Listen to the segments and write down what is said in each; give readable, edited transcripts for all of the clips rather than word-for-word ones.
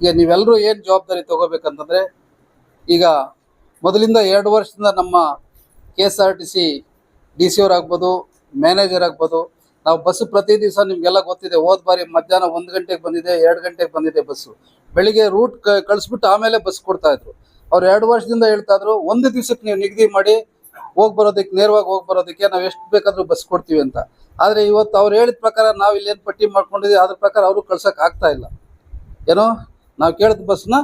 ಈಗ ನೀವೆಲ್ಲರೂ ಏನು ಜವಾಬ್ದಾರಿ ತಗೋಬೇಕಂತಂದರೆ, ಈಗ ಮೊದಲಿಂದ 2 ವರ್ಷದಿಂದ ನಮ್ಮ KSRTC DC ಅವರಾಗ್ಬೋದು, ಮ್ಯಾನೇಜರ್ ಆಗ್ಬೋದು, ನಾವು ಬಸ್ಸು ಪ್ರತಿ ದಿವಸ ನಿಮಗೆಲ್ಲ ಗೊತ್ತಿದೆ. ಹೋದ ಬಾರಿ ಮಧ್ಯಾಹ್ನ 1 ಗಂಟೆಗೆ ಬಂದಿದೆ, 2 ಗಂಟೆಗೆ ಬಂದಿದೆ ಬಸ್ಸು. ಬೆಳಿಗ್ಗೆ ರೂಟ್ ಕಳಿಸ್ಬಿಟ್ಟು ಆಮೇಲೆ ಬಸ್ ಕೊಡ್ತಾಯಿದ್ರು. ಅವ್ರು 2 ವರ್ಷದಿಂದ ಹೇಳ್ತಾ ಇದ್ರು, ಒಂದು ದಿವ್ಸಕ್ಕೆ ನೀವು ನಿಗದಿ ಮಾಡಿ ಬರೋದಕ್ಕೆ, ನೇರವಾಗಿ ಬರೋದಕ್ಕೆ ನಾವು ಎಷ್ಟು ಬೇಕಾದರೂ ಬಸ್ ಕೊಡ್ತೀವಿ ಅಂತ. ಆದರೆ ಇವತ್ತು ಅವ್ರು ಹೇಳಿದ ಪ್ರಕಾರ ನಾವು ಇಲ್ಲಿ ಏನು ಪಟ್ಟಿ ಮಾಡ್ಕೊಂಡಿದ್ದೀವಿ ಅದ್ರ ಪ್ರಕಾರ ಅವರು ಕಳ್ಸೋಕೆ ಆಗ್ತಾ ಇಲ್ಲ. ಏನೋ ನಾವು ಕೇಳಿದ ಬಸ್ನ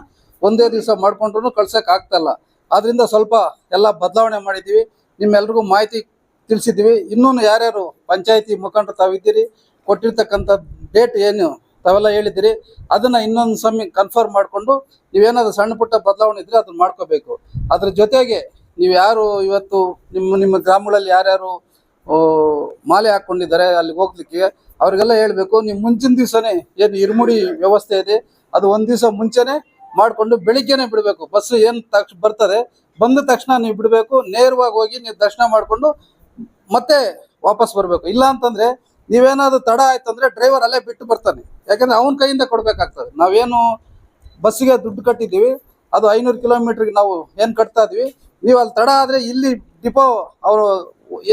ಒಂದೇ ದಿವಸ ಮಾಡ್ಕೊಂಡ್ರು ಕಳ್ಸೋಕೆ ಆಗ್ತಾ ಇಲ್ಲ. ಆದ್ದರಿಂದ ಸ್ವಲ್ಪ ಎಲ್ಲ ಬದಲಾವಣೆ ಮಾಡಿದ್ದೀವಿ, ನಿಮ್ಮೆಲ್ರಿಗೂ ಮಾಹಿತಿ ತಿಳಿಸಿದ್ದೀವಿ. ಇನ್ನೂ ಯಾರ್ಯಾರು ಪಂಚಾಯತಿ ಮುಖಂಡರು ತಾವಿದ್ದೀರಿ, ಕೊಟ್ಟಿರ್ತಕ್ಕಂಥ ಡೇಟ್ ಏನು ತಾವೆಲ್ಲ ಹೇಳಿದ್ದೀರಿ, ಅದನ್ನು ಇನ್ನೊಂದು ಸಮಯ ಕನ್ಫರ್ಮ್ ಮಾಡಿಕೊಂಡು ನೀವೇನಾದರೂ ಸಣ್ಣ ಪುಟ್ಟ ಬದಲಾವಣೆ ಇದ್ದರೆ ಅದನ್ನು ಮಾಡ್ಕೋಬೇಕು. ಅದ್ರ ಜೊತೆಗೆ ನೀವು ಯಾರು ಇವತ್ತು ನಿಮ್ಮ ಗ್ರಾಮಗಳಲ್ಲಿ ಯಾರ್ಯಾರು ಮಾಲೆ ಹಾಕ್ಕೊಂಡಿದ್ದಾರೆ ಅಲ್ಲಿಗೆ ಹೋಗ್ಲಿಕ್ಕೆ, ಅವ್ರಿಗೆಲ್ಲ ಹೇಳಬೇಕು, ನೀವು ಮುಂಚಿನ ದಿವಸನೇ ಏನು ಇರುಮುಡಿ ವ್ಯವಸ್ಥೆ ಇದೆ ಅದು ಒಂದು ದಿವಸ ಮುಂಚೆನೇ ಮಾಡಿಕೊಂಡು ಬೆಳಿಗ್ಗೆನೇ ಬಿಡಬೇಕು. ಬಸ್ಸು ಏನು ಬರ್ತದೆ ಬಂದ ತಕ್ಷಣ ನೀವು ಬಿಡಬೇಕು. ನೇರವಾಗಿ ಹೋಗಿ ನೀವು ದರ್ಶನ ಮಾಡಿಕೊಂಡು ಮತ್ತೆ ವಾಪಸ್ ಬರಬೇಕು. ಇಲ್ಲ ಅಂತಂದರೆ ನೀವೇನಾದರೂ ತಡ ಆಯ್ತಂದರೆ ಡ್ರೈವರ್ ಅಲ್ಲೇ ಬಿಟ್ಟು ಬರ್ತಾನೆ. ಯಾಕಂದರೆ ಅವನ ಕೈಯಿಂದ ಕೊಡಬೇಕಾಗ್ತದೆ. ನಾವೇನು ಬಸ್ಸಿಗೆ ದುಡ್ಡು ಕಟ್ಟಿದ್ದೀವಿ ಅದು 500 ಕಿಲೋಮೀಟ್ರಿಗೆ ನಾವು ಏನು ಕಟ್ತಾ ಇದ್ವಿ. ನೀವು ಅಲ್ಲಿ ತಡ ಆದರೆ ಇಲ್ಲಿ ಡಿಪೋ ಅವರು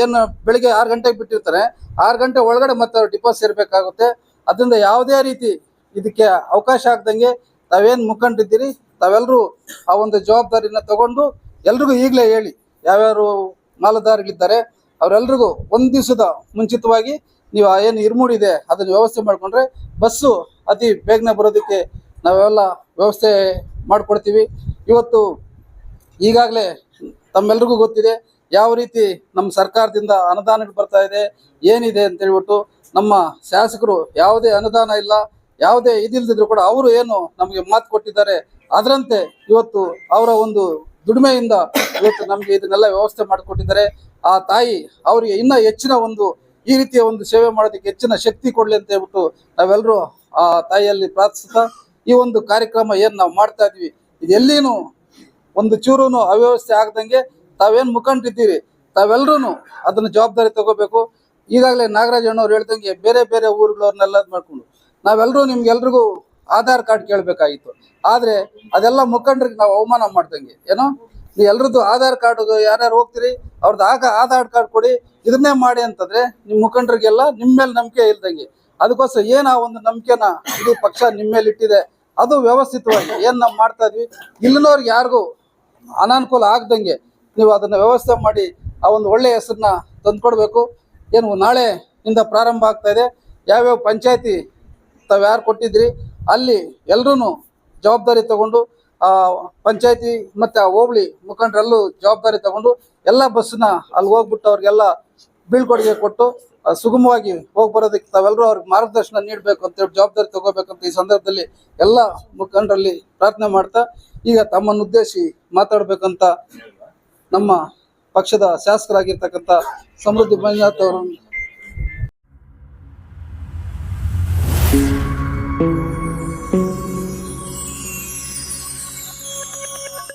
ಏನು ಬೆಳಿಗ್ಗೆ 6 ಗಂಟೆಗೆ ಬಿಟ್ಟಿರ್ತಾರೆ, 6 ಗಂಟೆ ಒಳಗಡೆ ಮತ್ತೆ ಅವ್ರು ಡಿಪೋ ಸೇರಬೇಕಾಗುತ್ತೆ. ಅದರಿಂದ ಯಾವುದೇ ರೀತಿ ಇದಕ್ಕೆ ಅವಕಾಶ ಆಗ್ದಂಗೆ ತಾವೇನು ಮುಖಂಡಿದ್ದೀರಿ ತಾವೆಲ್ಲರೂ ಆ ಒಂದು ಜವಾಬ್ದಾರಿನ ತಗೊಂಡು ಎಲ್ರಿಗೂ ಈಗಲೇ ಹೇಳಿ, ಯಾವ್ಯಾರು ಮಾಲುದಾರಗಳಿದ್ದಾರೆ ಅವರೆಲ್ರಿಗೂ ಒಂದು ದಿವಸದ ಮುಂಚಿತವಾಗಿ ನೀವು ಏನು ಇರುಮುಡಿದೆ ಅದನ್ನು ವ್ಯವಸ್ಥೆ ಮಾಡಿಕೊಂಡ್ರೆ ಬಸ್ಸು ಅತಿ ಬೇಗನೆ ಬರೋದಕ್ಕೆ ನಾವೆಲ್ಲ ವ್ಯವಸ್ಥೆ ಮಾಡಿಕೊಡ್ತೀವಿ. ಇವತ್ತು ಈಗಾಗಲೇ ತಮ್ಮೆಲ್ರಿಗೂ ಗೊತ್ತಿದೆ ಯಾವ ರೀತಿ ನಮ್ಮ ಸರ್ಕಾರದಿಂದ ಅನುದಾನಗಳು ಬರ್ತಾ ಇದೆ, ಏನಿದೆ ಅಂತೇಳ್ಬಿಟ್ಟು. ನಮ್ಮ ಶಾಸಕರು ಯಾವುದೇ ಅನುದಾನ ಇಲ್ಲ, ಯಾವುದೇ ಇದಿಲ್ದಿದ್ರು ಕೂಡ ಅವರು ಏನು ನಮಗೆ ಮಾತು ಕೊಟ್ಟಿದ್ದಾರೆ ಅದರಂತೆ ಇವತ್ತು ಅವರ ಒಂದು ದುಡಿಮೆಯಿಂದ ಇವತ್ತು ನಮಗೆ ಇದನ್ನೆಲ್ಲ ವ್ಯವಸ್ಥೆ ಮಾಡಿಕೊಟ್ಟಿದ್ದಾರೆ. ಆ ತಾಯಿ ಅವರಿಗೆ ಇನ್ನೂ ಹೆಚ್ಚಿನ ಒಂದು ಈ ರೀತಿಯ ಒಂದು ಸೇವೆ ಮಾಡೋದಕ್ಕೆ ಹೆಚ್ಚಿನ ಶಕ್ತಿ ಕೊಡಲಿ ಅಂತ ಹೇಳ್ಬಿಟ್ಟು ನಾವೆಲ್ಲರೂ ಆ ತಾಯಿಯಲ್ಲಿ ಪ್ರಾರ್ಥಿಸ್ತಾ ಈ ಒಂದು ಕಾರ್ಯಕ್ರಮ ಏನು ನಾವು ಮಾಡ್ತಾ ಇದ್ವಿ ಇದೆಲ್ಲಿನೂ ಒಂದು ಚೂರು ಅವ್ಯವಸ್ಥೆ ಆಗದಂಗೆ ತಾವೇನು ಮುಖಂಡಿದ್ದೀರಿ ತಾವೆಲ್ಲರೂ ಅದನ್ನು ಜವಾಬ್ದಾರಿ ತಗೋಬೇಕು. ಈಗಾಗಲೇ ನಾಗರಾಜ್ ಅಣ್ಣವ್ರು ಹೇಳ್ದಂಗೆ ಬೇರೆ ಬೇರೆ ಊರುಗಳವ್ರನ್ನೆಲ್ಲ ಮಾಡ್ಕೊಂಡು ನಾವೆಲ್ಲರೂ ನಿಮ್ಗೆಲ್ರಿಗೂ ಆಧಾರ್ ಕಾರ್ಡ್ ಕೇಳಬೇಕಾಗಿತ್ತು. ಆದರೆ ಅದೆಲ್ಲ ಮುಖಂಡರಿಗೆ ನಾವು ಅವಮಾನ ಮಾಡ್ದಂಗೆ. ಏನೋ ನೀವು ಎಲ್ರದ್ದು ಆಧಾರ್ ಕಾರ್ಡ್ ಯಾರ್ಯಾರು ಹೋಗ್ತೀರಿ ಅವ್ರದ್ದು ಆಧಾರ್ ಕಾರ್ಡ್ ಕೊಡಿ, ಇದನ್ನೇ ಮಾಡಿ ಅಂತಂದರೆ ನಿಮ್ಮ ಮುಖಂಡರಿಗೆಲ್ಲ ನಿಮ್ಮ ಮೇಲೆ ನಂಬಿಕೆ ಇಲ್ದಂಗೆ. ಅದಕ್ಕೋಸ್ಕರ ಏನು ಆ ಒಂದು ನಂಬಿಕೆನ ಇಡೀ ಪಕ್ಷ ನಿಮ್ಮ ಮೇಲೆ ಇಟ್ಟಿದೆ ಅದು ವ್ಯವಸ್ಥಿತವಾಗಿ ಏನು ನಾವು ಮಾಡ್ತಾ ಇದ್ವಿ, ಇಲ್ಲಿನವ್ರಿಗೆ ಯಾರಿಗೂ ಅನಾನುಕೂಲ ಆಗ್ದಂಗೆ ನೀವು ಅದನ್ನು ವ್ಯವಸ್ಥೆ ಮಾಡಿ ಆ ಒಂದು ಒಳ್ಳೆಯ ಹೆಸರನ್ನ ತಂದುಕೊಡ್ಬೇಕು. ಏನು ನಾಳೆಯಿಂದ ಪ್ರಾರಂಭ ಆಗ್ತಾ ಇದೆ. ಯಾವ್ಯಾವ ಪಂಚಾಯತಿ ತಾವು ಯಾರು ಕೊಟ್ಟಿದ್ರಿ ಅಲ್ಲಿ ಎಲ್ಲರೂ ಜವಾಬ್ದಾರಿ ತಗೊಂಡು ಪಂಚಾಯತಿ ಮತ್ತು ಆ ಹೋಬಳಿ ಮುಖಂಡರೆಲ್ಲೂ ಜವಾಬ್ದಾರಿ ತಗೊಂಡು ಎಲ್ಲ ಬಸ್ಸನ್ನ ಅಲ್ಲಿ ಹೋಗ್ಬಿಟ್ಟು ಅವ್ರಿಗೆಲ್ಲ ಬೀಳ್ಕೊಡುಗೆ ಕೊಟ್ಟು ಸುಗಮವಾಗಿ ಹೋಗಿ ಬರೋದಕ್ಕೆ ತಾವೆಲ್ಲರೂ ಅವ್ರಿಗೆ ಮಾರ್ಗದರ್ಶನ ನೀಡಬೇಕು ಅಂತೇಳಿ ಜವಾಬ್ದಾರಿ ತಗೋಬೇಕಂತ ಈ ಸಂದರ್ಭದಲ್ಲಿ ಎಲ್ಲ ಮುಖಂಡರಲ್ಲಿ ಪ್ರಾರ್ಥನೆ ಮಾಡ್ತಾ ಈಗ ತಮ್ಮನ್ನು ಉದ್ದೇಶಿ ಮಾತಾಡಬೇಕಂತ ನಮ್ಮ ಪಕ್ಷದ ಶಾಸಕರಾಗಿರ್ತಕ್ಕಂಥ ಸಮೃದ್ಧಿ ಮಂಜುನಾಥ್ ಅವರು